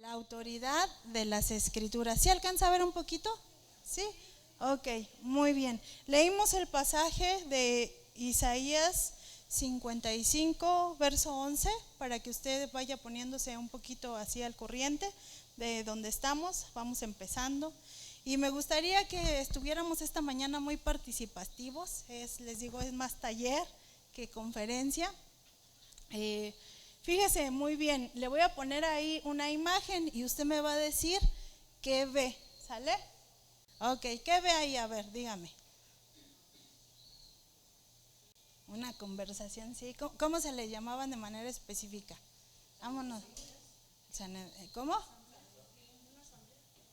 La autoridad de las escrituras. ¿Sí alcanza a ver un poquito? ¿Sí? Ok, muy bien. Leímos el pasaje de Isaías 55, verso 11, para que usted vaya poniéndose un poquito así al corriente de donde estamos. Vamos empezando. Y me gustaría que estuviéramos esta mañana muy participativos. Les digo, es más taller que conferencia. Fíjese muy bien, le voy a poner ahí una imagen y usted me va a decir qué ve, ¿sale? Ok, ¿qué ve ahí? A ver, dígame. Una conversación, sí. ¿Cómo se le llamaban de manera específica? Vámonos. ¿Cómo?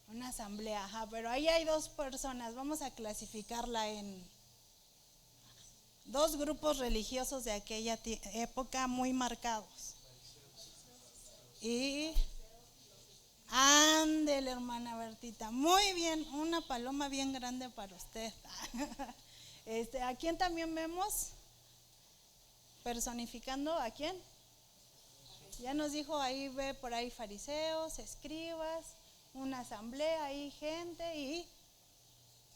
Una asamblea, ajá, pero ahí hay dos personas. Vamos a clasificarla en dos grupos religiosos de aquella época muy marcados. Y ándele, hermana Bertita, muy bien, una paloma bien grande para usted. ¿A quién también vemos? Personificando, ¿a quién? Ya nos dijo, ahí ve por ahí fariseos, escribas, una asamblea, ahí gente, y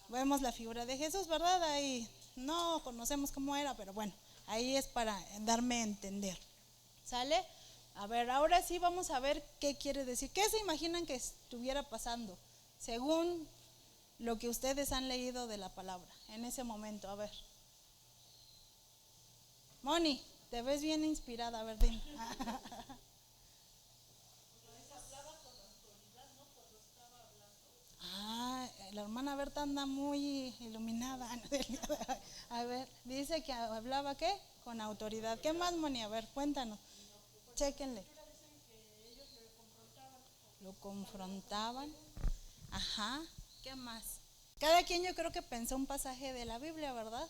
vemos la figura de Jesús, ¿verdad? Ahí no conocemos cómo era, pero bueno, ahí es para darme a entender. ¿Sale? A ver, ahora sí vamos a ver qué quiere decir. ¿Qué se imaginan que estuviera pasando según lo que ustedes han leído de la palabra en ese momento? A ver. Moni, te ves bien inspirada, a ver, dime. La hermana Berta anda muy iluminada. A ver, dice que hablaba ¿qué? Con autoridad. ¿Qué más, Moni? A ver, cuéntanos. Chéquenle. Lo confrontaban. Ajá. ¿Qué más? Cada quien yo creo que pensó un pasaje de la Biblia, ¿verdad?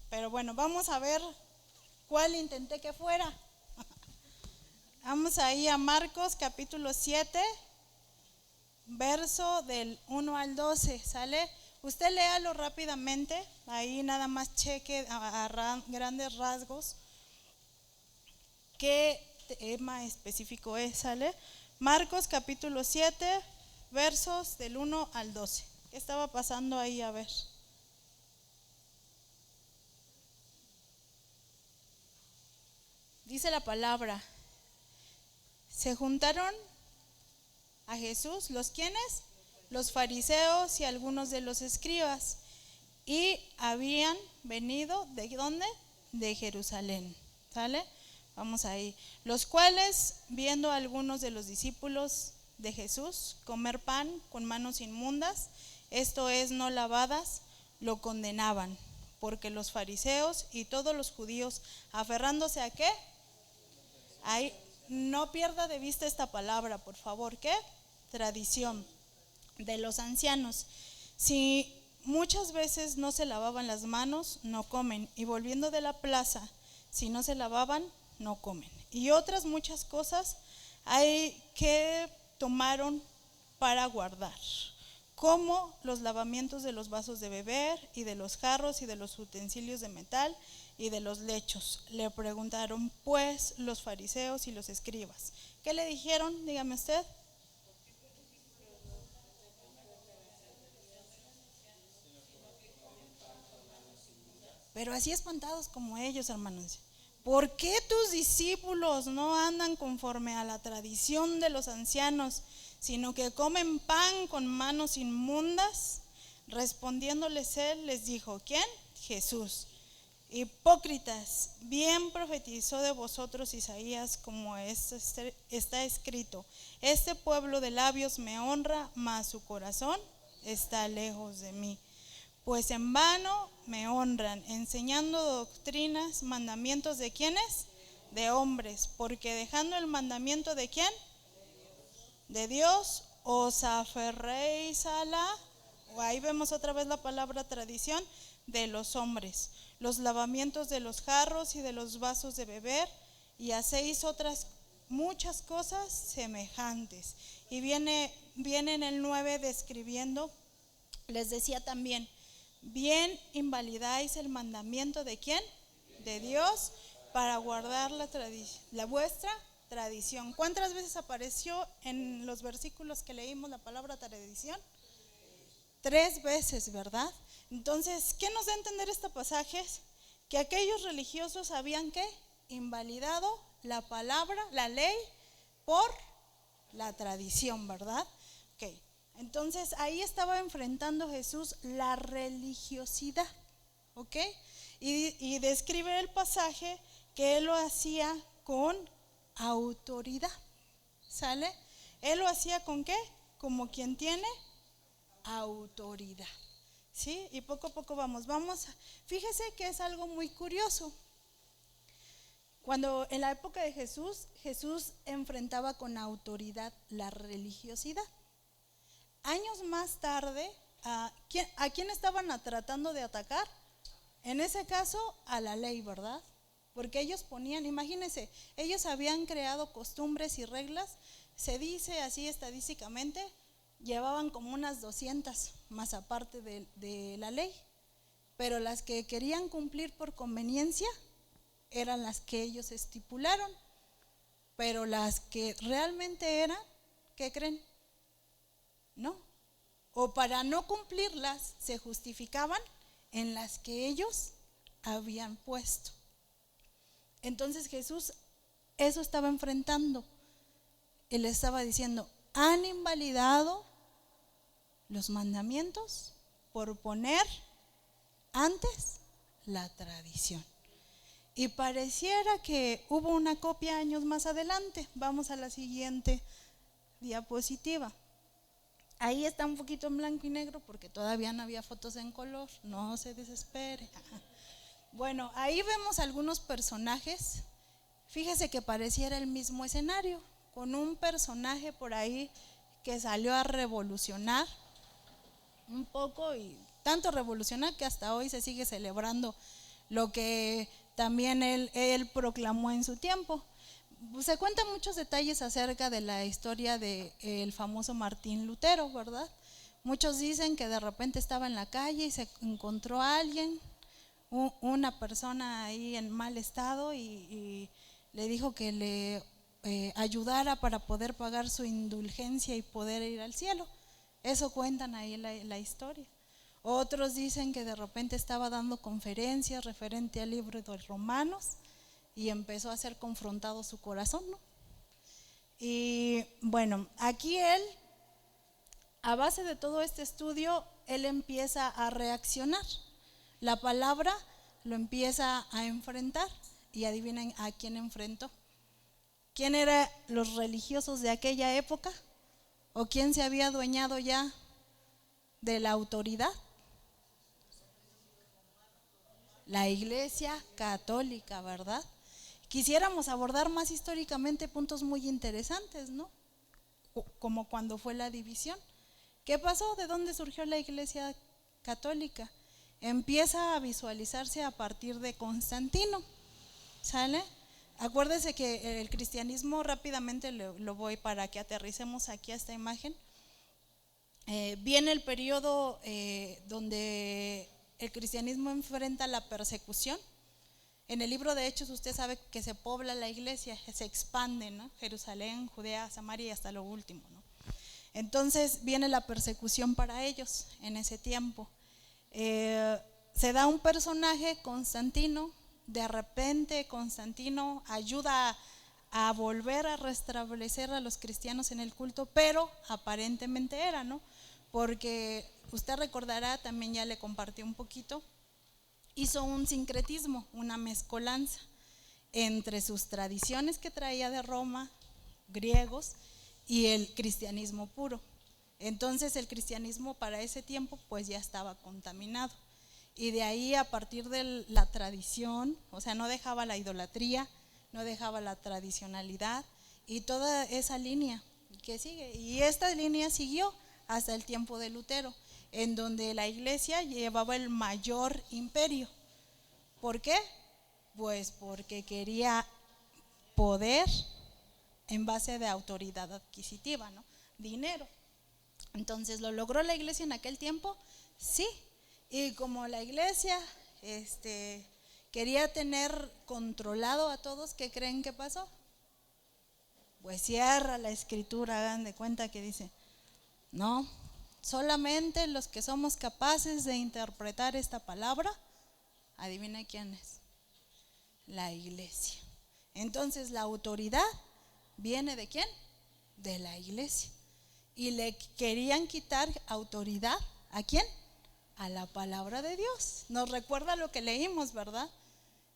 Pero bueno, vamos a ver cuál intenté que fuera. Vamos ahí a Marcos capítulo 7, verso del 1 al 12, ¿sale? Usted léalo rápidamente, ahí nada más cheque a grandes rasgos qué tema específico es, ¿sale? Marcos capítulo 7, versos del 1 al 12. ¿Qué estaba pasando ahí? A ver. Dice la palabra, se juntaron a Jesús, ¿los quiénes? Los fariseos y algunos de los escribas, y habían venido, ¿de dónde? De Jerusalén, ¿sale? Vamos ahí. Los cuales, viendo a algunos de los discípulos de Jesús comer pan con manos inmundas, esto es, no lavadas, lo condenaban, porque los fariseos y todos los judíos, aferrándose a ¿qué? Ahí, no pierda de vista esta palabra, por favor, ¿qué? Tradición de los ancianos. Si muchas veces no se lavaban las manos, no comen, y volviendo de la plaza, si no se lavaban, no comen. Y otras muchas cosas hay que tomaron para guardar, como los lavamientos de los vasos de beber y de los jarros y de los utensilios de metal y de los lechos. Le preguntaron pues los fariseos y los escribas. ¿Qué le dijeron? Dígame usted. Pero así espantados como ellos, hermanos. ¿Por qué tus discípulos no andan conforme a la tradición de los ancianos, sino que comen pan con manos inmundas? Respondiéndoles él, les dijo, ¿quién? Jesús. Hipócritas, bien profetizó de vosotros Isaías, como está escrito, este pueblo de labios me honra, mas su corazón está lejos de mí. Pues en vano me honran, enseñando doctrinas, mandamientos de quiénes? De hombres, porque dejando el mandamiento de quién? De Dios, os aferréis a la, ahí vemos otra vez la palabra tradición, de los hombres, los lavamientos de los jarros y de los vasos de beber, y hacéis otras muchas cosas semejantes. Y viene en el 9 describiendo, les decía también, bien invalidáis el mandamiento de quién? De Dios, para guardar la tradición, la vuestra tradición. ¿Cuántas veces apareció en los versículos que leímos la palabra tradición? 3 veces, ¿verdad? Entonces, ¿qué nos da a entender este pasaje? Que aquellos religiosos habían ¿qué? Invalidado la palabra, la ley, por la tradición, ¿verdad? Ok, entonces ahí estaba enfrentando Jesús la religiosidad, ¿ok? Y describe el pasaje que él lo hacía con autoridad, ¿sale? Él lo hacía con ¿qué? Como quien tiene autoridad, ¿sí? Y poco a poco vamos, fíjese que es algo muy curioso. Cuando en la época de Jesús, Jesús enfrentaba con autoridad la religiosidad. Años más tarde, ¿a quién estaban tratando de atacar? En ese caso, a la ley, ¿verdad? Porque ellos ponían, imagínense, ellos habían creado costumbres y reglas, se dice así estadísticamente, llevaban como unas 200 más aparte de la ley, pero las que querían cumplir por conveniencia eran las que ellos estipularon, pero las que realmente eran, ¿qué creen? No, o para no cumplirlas se justificaban en las que ellos habían puesto. Entonces Jesús eso estaba enfrentando. Él estaba diciendo, han invalidado los mandamientos por poner antes la tradición. Y pareciera que hubo una copia años más adelante. Vamos a la siguiente diapositiva. Ahí está un poquito en blanco y negro porque todavía no había fotos en color, no se desespere. Bueno, ahí vemos algunos personajes. Fíjese que pareciera el mismo escenario, con un personaje por ahí que salió a revolucionar un poco, y tanto revolucionar que hasta hoy se sigue celebrando lo que también él proclamó en su tiempo. Se cuentan muchos detalles acerca de la historia del famoso Martín Lutero, ¿verdad? Muchos dicen que de repente estaba en la calle y se encontró a alguien, una persona ahí en mal estado, y le dijo que le ayudara para poder pagar su indulgencia y poder ir al cielo. Eso cuentan ahí la historia. Otros dicen que de repente estaba dando conferencias referente al libro de Romanos y empezó a ser confrontado su corazón, ¿no? Y bueno, aquí él, a base de todo este estudio, él empieza a reaccionar. La palabra lo empieza a enfrentar, y adivinen a quién enfrentó. ¿Quién eran los religiosos de aquella época? ¿O quién se había adueñado ya de la autoridad? La Iglesia Católica, ¿verdad? Quisiéramos abordar más históricamente puntos muy interesantes, ¿no? Como cuando fue la división. ¿Qué pasó? ¿De dónde surgió la Iglesia Católica? Empieza a visualizarse a partir de Constantino, ¿sale? Acuérdese que el cristianismo, rápidamente lo voy para que aterricemos aquí a esta imagen. Viene el periodo donde el cristianismo enfrenta la persecución. En el libro de Hechos usted sabe que se pobla la iglesia, se expande, ¿no? Jerusalén, Judea, Samaria y hasta lo último, ¿no? Entonces viene la persecución para ellos en ese tiempo. Se da un personaje, Constantino. De repente Constantino ayuda a volver a restablecer a los cristianos en el culto, pero aparentemente era, ¿no? Porque usted recordará, también ya le compartí un poquito, hizo un sincretismo, una mezcolanza entre sus tradiciones que traía de Roma, griegos, y el cristianismo puro. Entonces el cristianismo para ese tiempo pues ya estaba contaminado, y de ahí, a partir de la tradición, o sea, no dejaba la idolatría, no dejaba la tradicionalidad y toda esa línea que sigue. Y esta línea siguió hasta el tiempo de Lutero, en donde la iglesia llevaba el mayor imperio. ¿Por qué? Pues porque quería poder en base de autoridad adquisitiva, ¿no? Dinero. Entonces, ¿lo logró la iglesia en aquel tiempo? Sí. Y como la iglesia quería tener controlado a todos, ¿qué creen que pasó? Pues cierra la escritura, hagan de cuenta que dice, no, solamente los que somos capaces de interpretar esta palabra, adivina quién es, la iglesia. Entonces la autoridad viene ¿de quién? De la iglesia. Y le querían quitar autoridad ¿a quién? A la palabra de Dios. Nos recuerda lo que leímos, ¿verdad?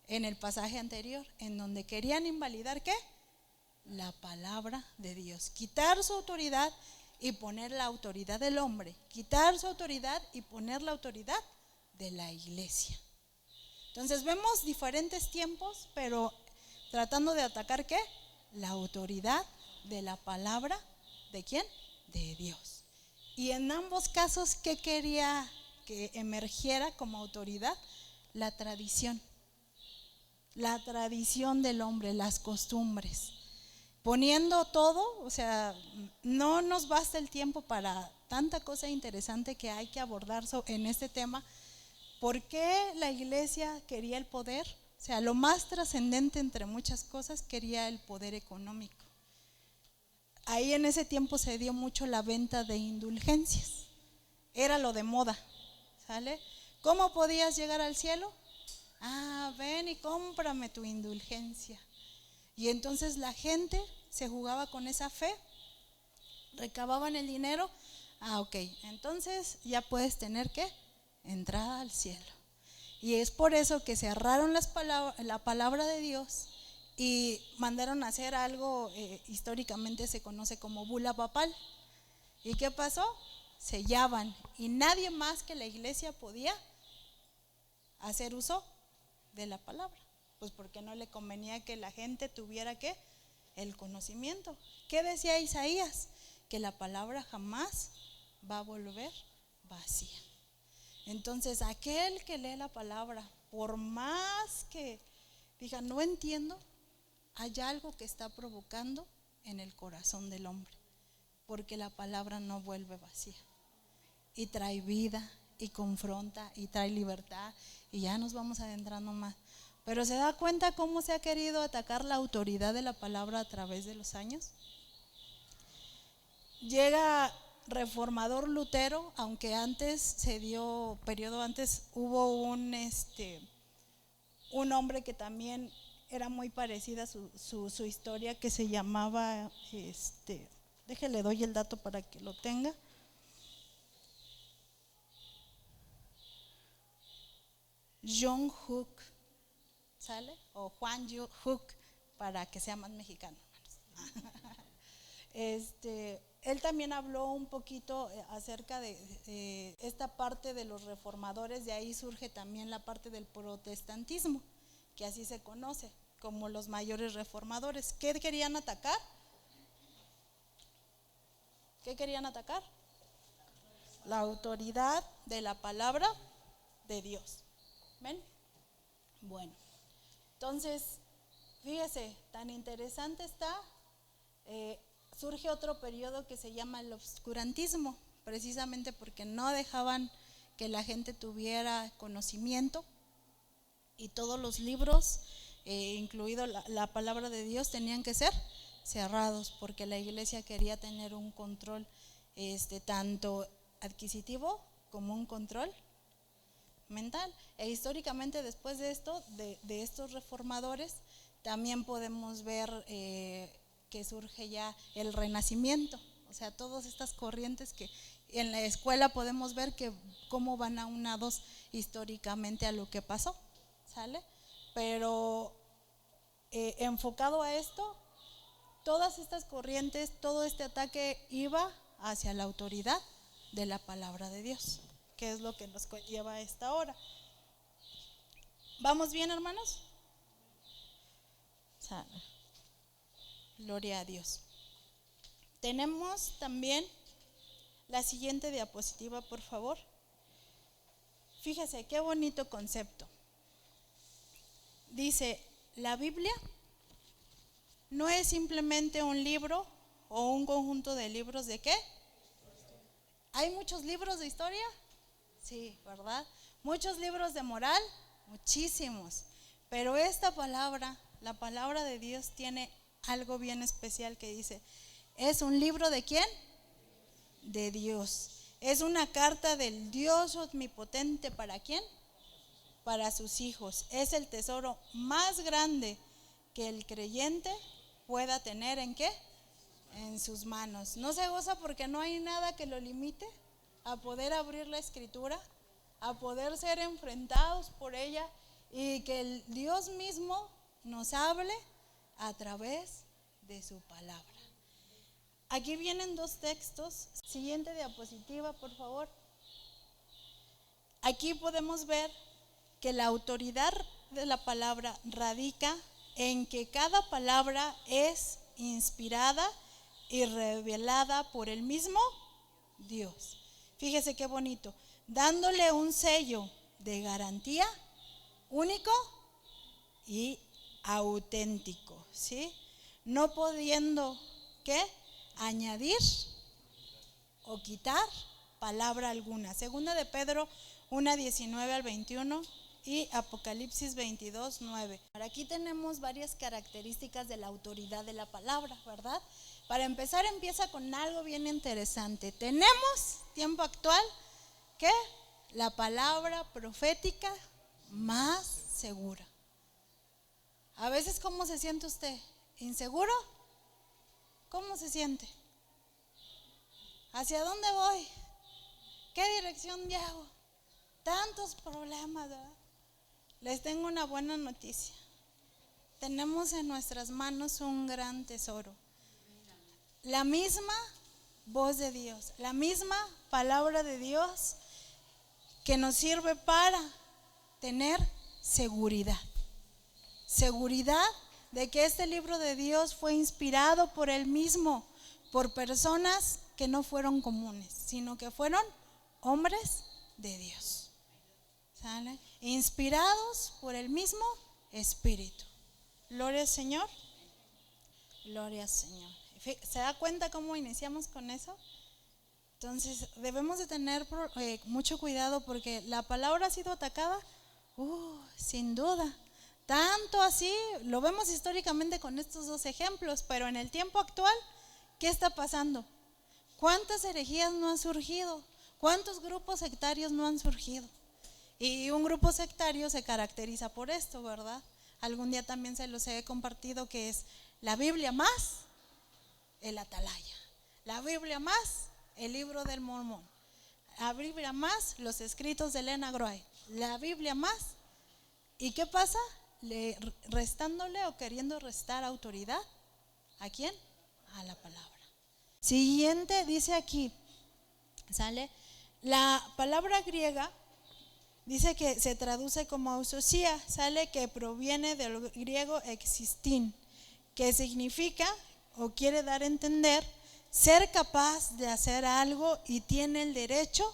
En el pasaje anterior, en donde querían invalidar ¿qué? La palabra de Dios. Quitar su autoridad y poner la autoridad del hombre. Quitar su autoridad y poner la autoridad de la iglesia. Entonces vemos diferentes tiempos, pero tratando de atacar ¿qué? La autoridad de la palabra ¿de quién? De Dios. Y en ambos casos, ¿qué quería que emergiera como autoridad? La tradición. La tradición del hombre, las costumbres. Poniendo todo, o sea, no nos basta el tiempo para tanta cosa interesante que hay que abordar en este tema. ¿Por qué la iglesia quería el poder? O sea, lo más trascendente entre muchas cosas, quería el poder económico. Ahí en ese tiempo se dio mucho la venta de indulgencias. Era lo de moda, ¿sale? ¿Cómo podías llegar al cielo? Ven y cómprame tu indulgencia. Y entonces la gente se jugaba con esa fe, recababan el dinero. Ok, entonces ya puedes tener ¿qué? Entrada al cielo. Y es por eso que cerraron la palabra de Dios y mandaron a hacer algo, históricamente se conoce como bula papal. ¿Y qué pasó? Sellaban, y nadie más que la iglesia podía hacer uso de la palabra, pues porque no le convenía que la gente tuviera ¿qué? El conocimiento. ¿Qué decía Isaías? Que la palabra jamás va a volver vacía. Entonces aquel que lee la palabra, por más que diga no entiendo, hay algo que está provocando en el corazón del hombre, porque la palabra no vuelve vacía y trae vida y confronta y trae libertad, y ya nos vamos adentrando más. Pero ¿se da cuenta cómo se ha querido atacar la autoridad de la palabra a través de los años? Llega reformador Lutero, aunque antes se dio, periodo antes, hubo un hombre que también era muy parecida a su historia, que se llamaba, déjele doy el dato para que lo tenga. John Huk, ¿sale? O Juan Huk, para que sea más mexicano. Él también habló un poquito acerca de esta parte de los reformadores. De ahí surge también la parte del protestantismo, que así se conoce como los mayores reformadores. ¿Qué querían atacar? ¿Qué querían atacar? La autoridad de la palabra de Dios. ¿Ven? Bueno, entonces, fíjese, tan interesante está. Surge otro periodo que se llama el obscurantismo, precisamente porque no dejaban que la gente tuviera conocimiento, y todos los libros, incluido la palabra de Dios, tenían que ser cerrados, porque la iglesia quería tener un control tanto adquisitivo como un control mental. E históricamente, después de esto, de estos reformadores, también podemos ver que surge ya el Renacimiento. O sea, todas estas corrientes que en la escuela podemos ver que cómo van aunados históricamente a lo que pasó, ¿sale? Pero enfocado a esto, todas estas corrientes, todo este ataque iba hacia la autoridad de la palabra de Dios, que es lo que nos lleva a esta hora. ¿Vamos bien, hermanos? Gloria a Dios. Tenemos también la siguiente diapositiva, por favor. Fíjese qué bonito concepto. Dice, la Biblia no es simplemente un libro o un conjunto de libros ¿de qué? ¿Hay muchos libros de historia? Sí, ¿verdad? ¿Muchos libros de moral? Muchísimos. Pero esta palabra, la palabra de Dios, tiene algo bien especial que dice, ¿es un libro de quién? De Dios. Es una carta del Dios omnipotente, ¿para quién? Para sus hijos. Es el tesoro más grande que el creyente pueda tener, ¿en qué? En sus manos. ¿No se goza porque no hay nada que lo limite a poder abrir la escritura, a poder ser enfrentados por ella y que el Dios mismo nos hable a través de su palabra? Aquí vienen dos textos. Siguiente diapositiva, por favor. Aquí podemos ver que la autoridad de la palabra radica en que cada palabra es inspirada y revelada por el mismo Dios. Fíjese qué bonito, dándole un sello de garantía único y auténtico, ¿sí? No pudiendo, ¿qué? Añadir o quitar palabra alguna. Segunda de Pedro 1:19-21 y Apocalipsis 22:9. Aquí tenemos varias características de la autoridad de la palabra, ¿verdad? Para empezar, empieza con algo bien interesante. Tenemos, tiempo actual, ¿qué? La palabra profética más segura. A veces, ¿cómo se siente usted? ¿Inseguro? ¿Cómo se siente? ¿Hacia dónde voy? ¿Qué dirección llevo? Tantos problemas, ¿verdad? Les tengo una buena noticia. Tenemos en nuestras manos un gran tesoro. La misma voz de Dios, la misma palabra de Dios que nos sirve para tener seguridad. Seguridad de que este libro de Dios fue inspirado por Él mismo, por personas que no fueron comunes, sino que fueron hombres de Dios. ¿Sale? Inspirados por el mismo Espíritu. Gloria al Señor. Gloria al Señor. ¿Se da cuenta cómo iniciamos con eso? Entonces debemos de tener mucho cuidado porque la palabra ha sido atacada, sin duda. Tanto así, lo vemos históricamente con estos dos ejemplos, pero en el tiempo actual, ¿qué está pasando? ¿Cuántas herejías no han surgido? ¿Cuántos grupos sectarios no han surgido? Y un grupo sectario se caracteriza por esto, ¿verdad? Algún día también se los he compartido, que es la Biblia más el Atalaya, la Biblia más el libro del Mormón, la Biblia más los escritos de Elena Groy, la Biblia más. ¿Y qué pasa? Restándole o queriendo restar autoridad. ¿A quién? A la palabra. Siguiente dice aquí, ¿sale? La palabra griega dice que se traduce como ausosía, ¿sale? Que proviene del griego existin, que significa o quiere dar a entender ser capaz de hacer algo y tiene el derecho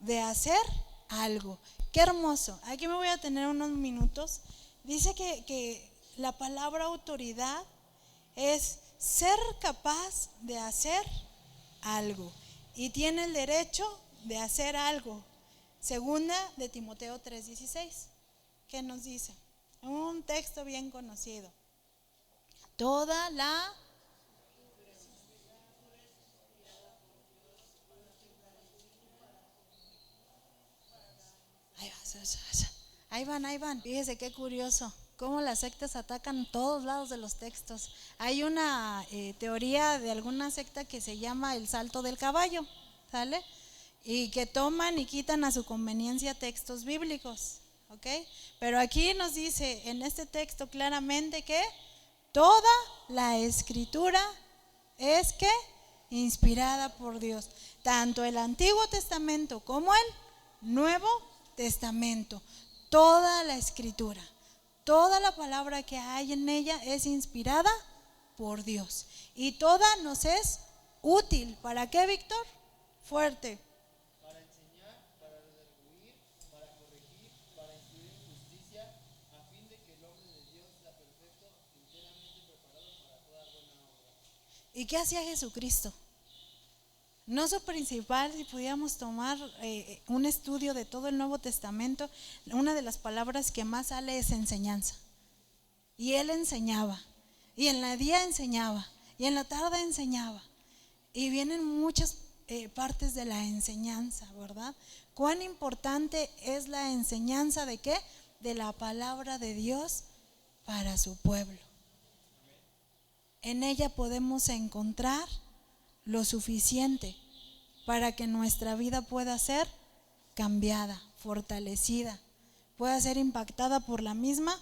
de hacer algo. Qué hermoso. Aquí me voy a tener unos minutos. Dice que la palabra autoridad es ser capaz de hacer algo y tiene el derecho de hacer algo. Segunda de Timoteo 3:16. ¿Qué nos dice? Un texto bien conocido. Toda la Ahí van. Fíjese qué curioso, cómo las sectas atacan todos lados de los textos. Hay una teoría de alguna secta que se llama el salto del caballo, ¿sale? Y que toman y quitan a su conveniencia textos bíblicos, ¿ok? Pero aquí nos dice en este texto claramente que toda la escritura es que inspirada por Dios, tanto el Antiguo Testamento como el Nuevo Testamento. Toda la escritura, toda la palabra que hay en ella es inspirada por Dios y toda nos es útil. ¿Para qué, Víctor? Fuerte. Para enseñar, para redarguir, para corregir, para instruir en justicia, a fin de que el hombre de Dios sea perfecto, enteramente preparado para toda buena obra. ¿Y qué hacía Jesucristo? No su principal, si pudiéramos tomar un estudio de todo el Nuevo Testamento, una de las palabras que más sale es enseñanza. Y Él enseñaba. y en la día enseñaba, y en la tarde enseñaba. Y vienen muchas partes de la enseñanza, ¿verdad? Cuán importante es la enseñanza de qué? De la palabra de Dios para su pueblo. En ella podemos encontrar lo suficiente para que nuestra vida pueda ser cambiada, fortalecida, pueda ser impactada por la misma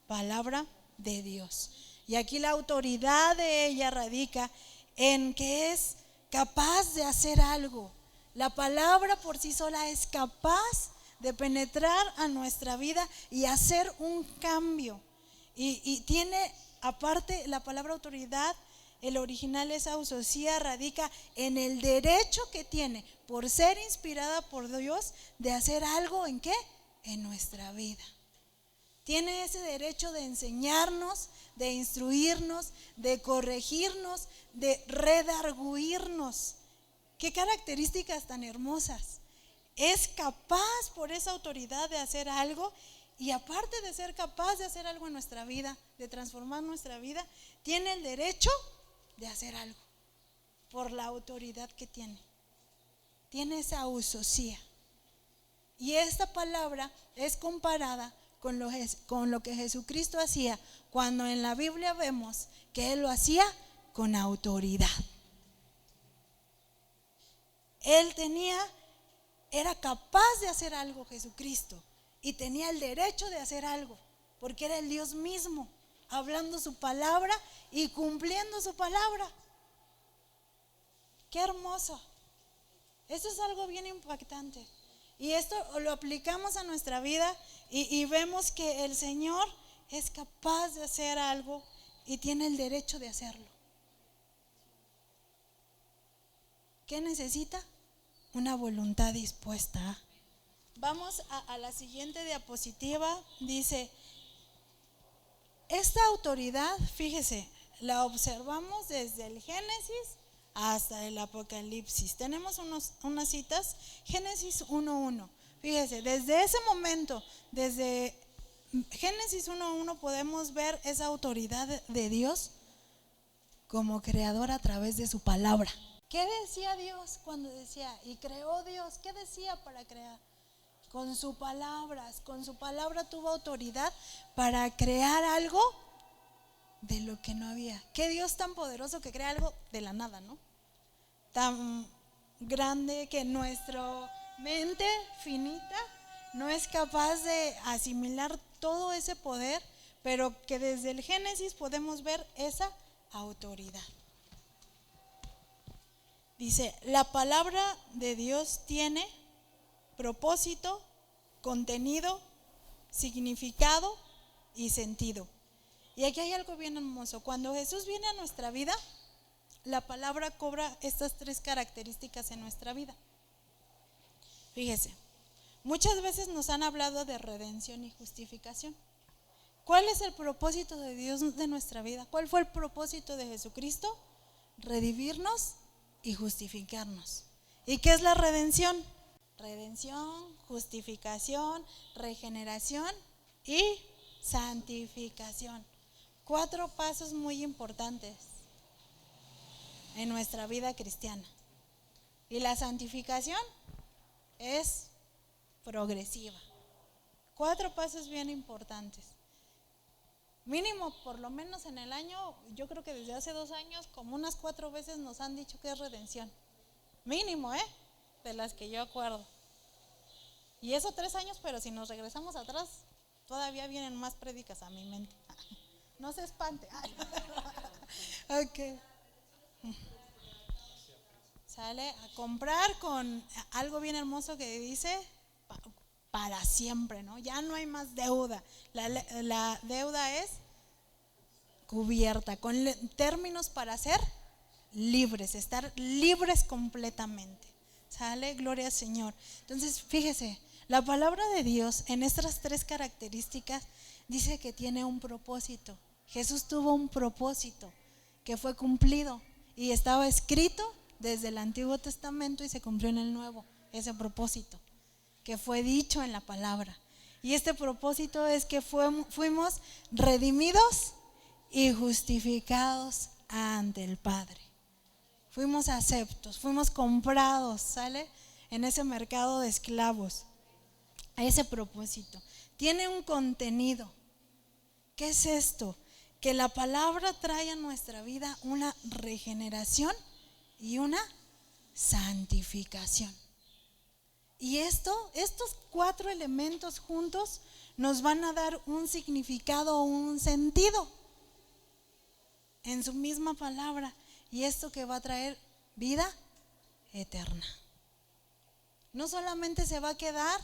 palabra de Dios. Y aquí la autoridad de ella radica en que es capaz de hacer algo. La palabra por sí sola es capaz de penetrar a nuestra vida y hacer un cambio. Y tiene, aparte, la palabra autoridad, el original es ausosía, radica en el derecho que tiene por ser inspirada por Dios de hacer algo ¿en qué? En nuestra vida. Tiene ese derecho de enseñarnos, de instruirnos, de corregirnos, de redarguirnos. Qué características tan hermosas. Es capaz por esa autoridad de hacer algo, y aparte de ser capaz de hacer algo en nuestra vida, de transformar nuestra vida, tiene el derecho de hacer algo por la autoridad que tiene. Tiene esa ausosía. Y esta palabra es comparada con lo que Jesucristo hacía, cuando en la Biblia vemos que Él lo hacía con autoridad. Él era capaz de hacer algo, Jesucristo, y tenía el derecho de hacer algo, porque era el Dios mismo, hablando su palabra y cumpliendo su palabra. Qué hermoso. Esto es algo bien impactante. Y esto lo aplicamos a nuestra vida y vemos que el Señor es capaz de hacer algo y tiene el derecho de hacerlo. ¿Qué necesita? Una voluntad dispuesta. Vamos a la siguiente diapositiva. Dice, esta autoridad, fíjese, la observamos desde el Génesis hasta el Apocalipsis. Tenemos unas citas. Génesis 1:1. Fíjese, desde ese momento, desde Génesis 1:1 podemos ver esa autoridad de Dios como creador a través de su palabra. ¿Qué decía Dios cuando decía, y creó Dios? ¿Qué decía para crear? Con su palabra tuvo autoridad para crear algo de lo que no había. Qué Dios tan poderoso que crea algo de la nada, ¿no? Tan grande que nuestra mente finita no es capaz de asimilar todo ese poder, pero que desde el Génesis podemos ver esa autoridad. Dice, la palabra de Dios tiene propósito, contenido, significado y sentido. Y aquí hay algo bien hermoso. Cuando Jesús viene a nuestra vida, la palabra cobra estas tres características en nuestra vida. Fíjese, muchas veces nos han hablado de redención y justificación. ¿Cuál es el propósito de Dios de nuestra vida? ¿Cuál fue el propósito de Jesucristo? Redimirnos y justificarnos. ¿Y qué es la redención? Redención, justificación, regeneración y santificación. 4 pasos muy importantes en nuestra vida cristiana. Y la santificación es progresiva. 4 pasos bien importantes. Mínimo, por lo menos en el año, yo creo que desde hace 2 años, como unas 4 veces nos han dicho que es redención. Mínimo, de las que yo acuerdo. Y eso 3 años, pero si nos regresamos atrás, todavía vienen más prédicas a mi mente. No se espante. Ok. Sale a comprar con algo bien hermoso que dice para siempre, ¿no? Ya no hay más deuda. La deuda es cubierta con términos para ser libres, estar libres completamente. ¿Sale? Gloria al Señor. Entonces, fíjese, la palabra de Dios en estas 3 características dice que tiene un propósito. Jesús tuvo un propósito que fue cumplido y estaba escrito desde el Antiguo Testamento y se cumplió en el Nuevo, ese propósito que fue dicho en la palabra. Y este propósito es que fuimos redimidos y justificados ante el Padre. Fuimos aceptos, fuimos comprados, ¿sale? En ese mercado de esclavos. A ese propósito. Tiene un contenido. ¿Qué es esto? Que la palabra trae a nuestra vida una regeneración y una santificación. Y estos 4 elementos juntos nos van a dar un significado o un sentido en su misma palabra. Y esto que va a traer vida eterna. No solamente se va a quedar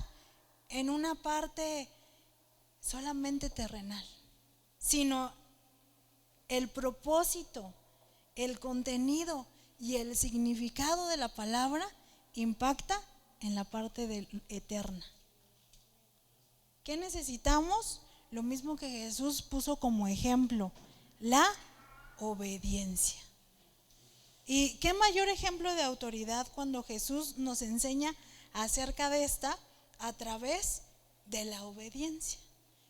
en una parte solamente terrenal, sino el propósito, el contenido y el significado de la palabra impacta en la parte eterna. ¿Qué necesitamos? Lo mismo que Jesús puso como ejemplo, la obediencia. ¿Y qué mayor ejemplo de autoridad cuando Jesús nos enseña acerca de esta a través de la obediencia?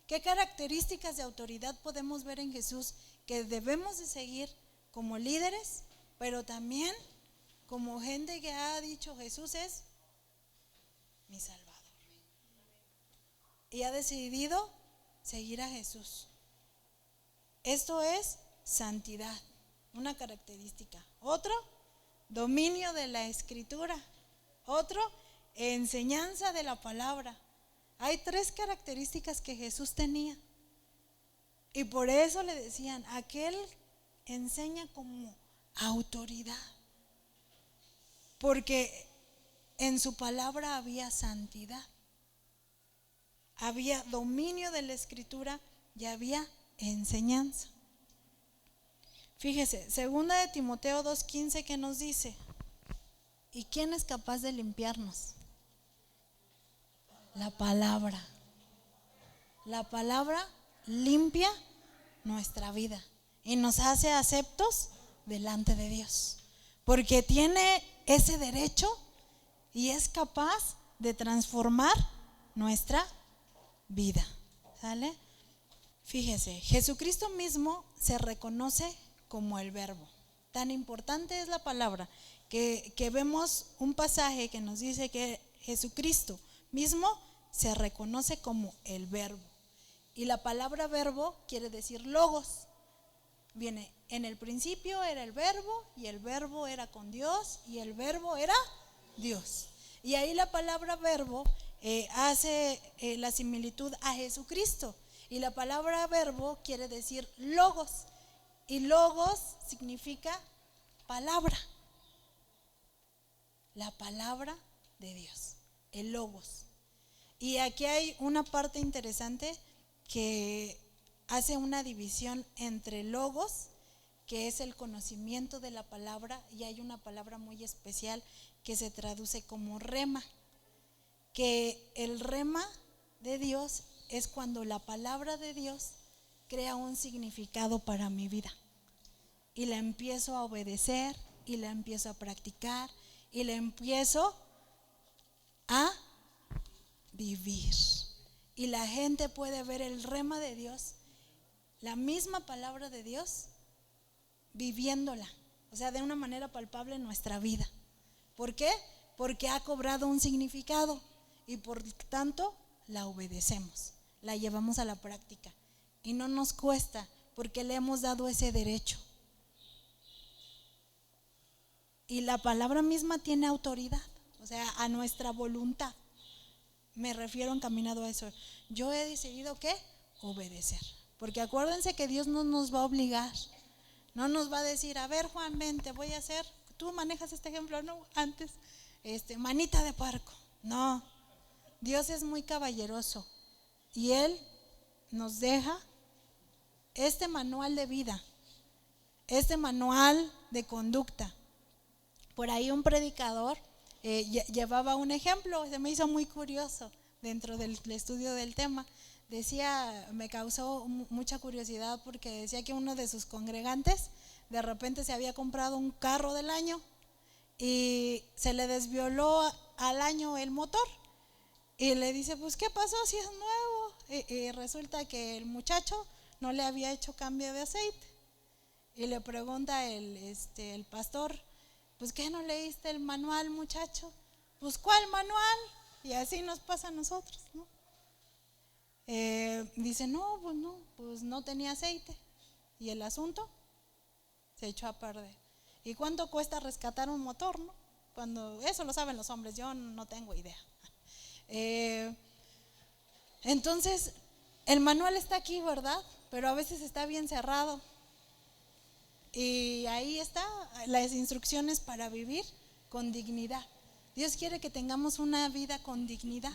¿Qué características de autoridad podemos ver en Jesús que debemos de seguir como líderes, pero también como gente que ha dicho Jesús es mi Salvador? Y ha decidido seguir a Jesús. Esto es santidad, una característica. Otro, dominio de la Escritura. Otro, enseñanza de la palabra. Hay 3 características que Jesús tenía. Y por eso le decían, aquel enseña como autoridad. Porque en su palabra había santidad. Había dominio de la Escritura y había enseñanza. Fíjese, 2 de Timoteo 2:15 que nos dice, ¿y quién es capaz de limpiarnos? La palabra. La palabra limpia nuestra vida y nos hace aceptos delante de Dios, porque tiene ese derecho y es capaz de transformar nuestra vida. ¿Sale? Fíjese, Jesucristo mismo se reconoce como el Verbo. Tan importante es la palabra que vemos un pasaje que nos dice que Jesucristo mismo se reconoce como el Verbo. Y la palabra verbo quiere decir logos. Viene, en el principio era el verbo y el verbo era con Dios y el verbo era Dios. Y ahí la palabra verbo hace la similitud a Jesucristo. Y la palabra verbo quiere decir logos. Y logos significa palabra. La palabra de Dios, el logos. Y aquí hay una parte interesante que hace una división entre logos, que es el conocimiento de la palabra, y hay una palabra muy especial que se traduce como rema, que el rema de Dios es cuando la palabra de Dios crea un significado para mi vida y la empiezo a obedecer y la empiezo a practicar y la empiezo a vivir. Y la gente puede ver el rema de Dios, la misma palabra de Dios, viviéndola, o sea, de una manera palpable en nuestra vida. ¿Por qué? Porque ha cobrado un significado y por tanto la obedecemos, la llevamos a la práctica y no nos cuesta porque le hemos dado ese derecho. Y la palabra misma tiene autoridad, o sea, a nuestra voluntad. Me refiero encaminado a eso. Yo he decidido ¿qué? Obedecer. Porque acuérdense que Dios no nos va a obligar. No nos va a decir, a ver Juan, ven, te voy a hacer, tú manejas este ejemplo, no, antes, manita de puerco. No, Dios es muy caballeroso y Él nos deja este manual de vida, este manual de conducta. Por ahí un predicador llevaba un ejemplo, se me hizo muy curioso dentro del estudio del tema. Decía, me causó mucha curiosidad porque decía que uno de sus congregantes de repente se había comprado un carro del año y se le desvioló al año el motor y le dice, pues ¿qué pasó si es nuevo? Y resulta que el muchacho no le había hecho cambio de aceite. Y le pregunta el pastor, pues ¿qué no leíste el manual, muchacho? Pues ¿cuál manual? Y así nos pasa a nosotros, ¿no? Dice, no, pues no tenía aceite. Y el asunto se echó a perder. ¿Y cuánto cuesta rescatar un motor, no? Cuando eso lo saben los hombres, yo no tengo idea. Entonces, el manual está aquí, ¿verdad? Pero a veces está bien cerrado. Y ahí está las instrucciones para vivir con dignidad. Dios quiere que tengamos una vida con dignidad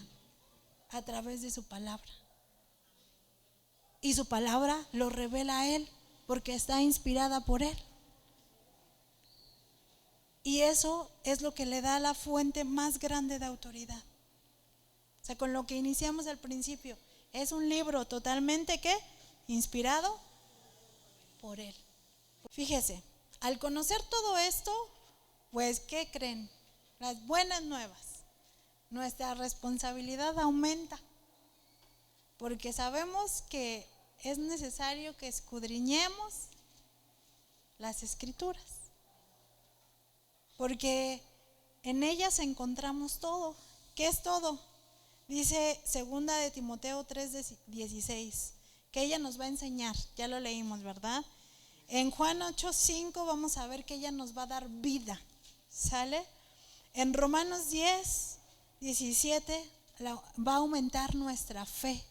a través de su palabra. Y su palabra lo revela a Él porque está inspirada por Él. Y eso es lo que le da la fuente más grande de autoridad. O sea, con lo que iniciamos al principio. Es un libro totalmente ¿qué? Inspirado por Él. Fíjese, al conocer todo esto, pues ¿qué creen? Las buenas nuevas. Nuestra responsabilidad aumenta. Porque sabemos que es necesario que escudriñemos las escrituras. Porque en ellas encontramos todo. ¿Qué es todo? Dice 2 de Timoteo 3:16, que ella nos va a enseñar, ya lo leímos, ¿verdad? En Juan 8:5 vamos a ver que ella nos va a dar vida, ¿sale? En Romanos 10:17 va a aumentar nuestra fe.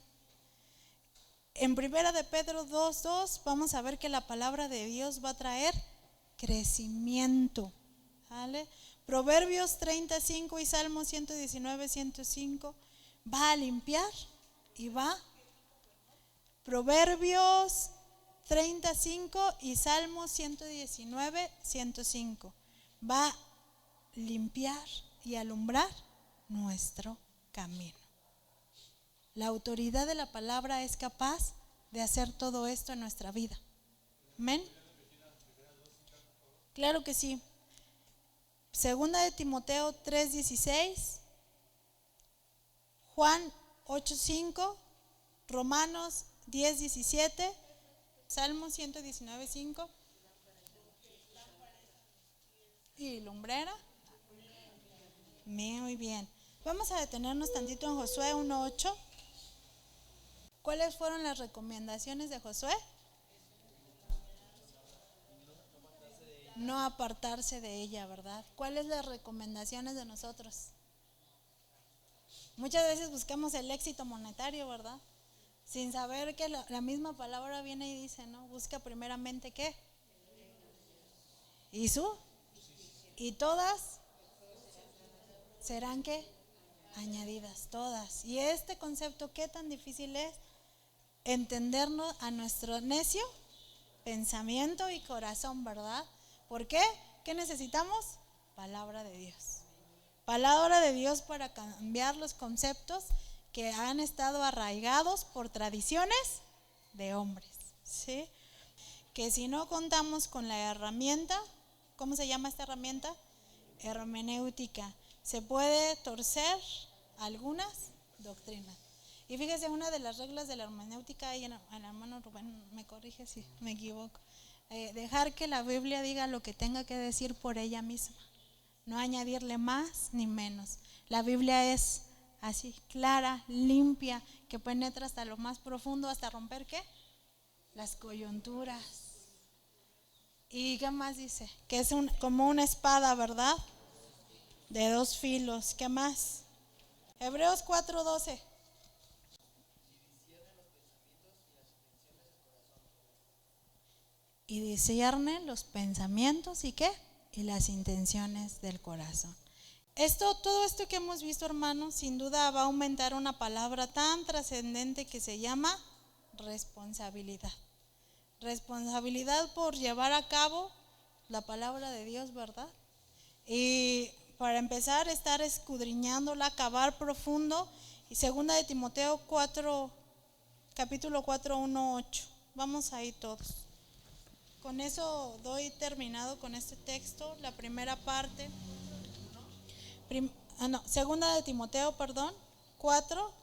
En 1 de Pedro 2:2 vamos a ver que la palabra de Dios va a traer crecimiento, ¿sale? Proverbios 35 y Salmos 119:105 va a limpiar y va. Proverbios 35 y Salmos 119:105 va a limpiar y alumbrar nuestro camino. La autoridad de la palabra es capaz de hacer todo esto en nuestra vida. ¿Amén? Claro que sí. 2 de Timoteo 3:16, Juan 8:5, Romanos 10:17, Salmos 119:5 y lumbrera. Muy bien. Vamos a detenernos tantito en Josué 1:8. ¿Cuáles fueron las recomendaciones de Josué? No apartarse de ella, ¿verdad? ¿Cuáles las recomendaciones de nosotros? Muchas veces buscamos el éxito monetario, ¿verdad? Sin saber que la misma palabra viene y dice, ¿no? Busca primeramente ¿qué? ¿Y su? ¿Y todas? ¿Serán qué? Añadidas, todas. Y este concepto, ¿qué tan difícil es entendernos a nuestro necio pensamiento y corazón, ¿verdad? ¿Por qué? ¿Qué necesitamos? Palabra de Dios. Palabra de Dios para cambiar los conceptos que han estado arraigados por tradiciones de hombres, ¿sí? Que si no contamos con la herramienta, ¿cómo se llama esta herramienta? Hermenéutica. Se puede torcer algunas doctrinas. Y fíjese, una de las reglas de la hermenéutica, y el hermano Rubén me corrige si me equivoco, dejar que la Biblia diga lo que tenga que decir por ella misma, no añadirle más ni menos. La Biblia es así, clara, limpia, que penetra hasta lo más profundo, hasta romper ¿qué? Las coyunturas. ¿Y qué más dice? Que es como una espada, ¿verdad? De dos filos. ¿Qué más? Hebreos 4:12. Y discierne los pensamientos y qué? Y las intenciones del corazón. Todo esto que hemos visto, hermanos, sin duda va a aumentar una palabra tan trascendente que se llama responsabilidad. Responsabilidad por llevar a cabo la palabra de Dios, ¿verdad? Y para empezar, estar escudriñándola, cavar profundo. Y 2 de Timoteo 4, capítulo 4, 1, 8. Vamos ahí todos. Con eso doy terminado con este texto, la primera parte. 2 de Timoteo, 4,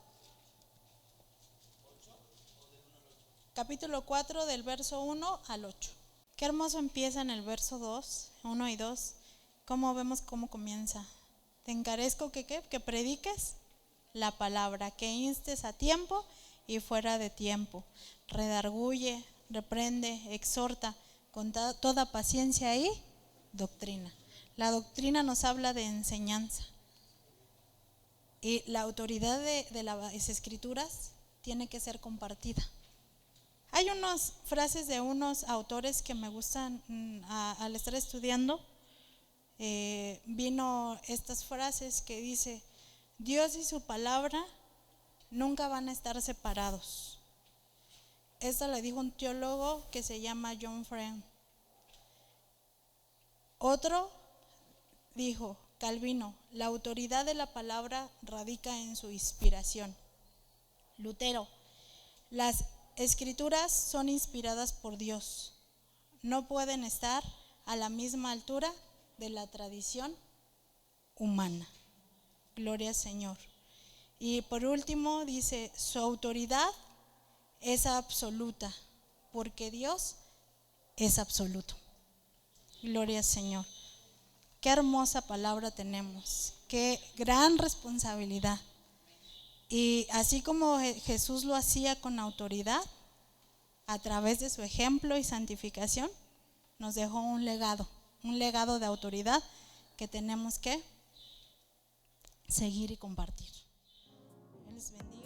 capítulo 4 del verso 1 al 8. Qué hermoso empieza en el verso 2, 1 y 2. ¿Cómo vemos cómo comienza? Te encarezco que prediques la palabra, que instes a tiempo y fuera de tiempo. Redarguye, reprende, exhorta con toda paciencia y doctrina. La doctrina nos habla de enseñanza. Y la autoridad de las escrituras tiene que ser compartida. Hay unas frases de unos autores que me gustan al estar estudiando. Vino estas frases que dice: Dios y su palabra nunca van a estar separados. Esta la dijo un teólogo que se llama John Frame. Otro dijo, Calvino: la autoridad de la palabra radica en su inspiración. Lutero: las escrituras son inspiradas por Dios, no pueden estar a la misma altura de la tradición humana. Gloria al Señor. Y por último dice: su autoridad es absoluta, porque Dios es absoluto. Gloria al Señor. Qué hermosa palabra tenemos, qué gran responsabilidad. Y así como Jesús lo hacía con autoridad, a través de su ejemplo y santificación, nos dejó un legado de autoridad que tenemos que seguir y compartir. Él les bendiga.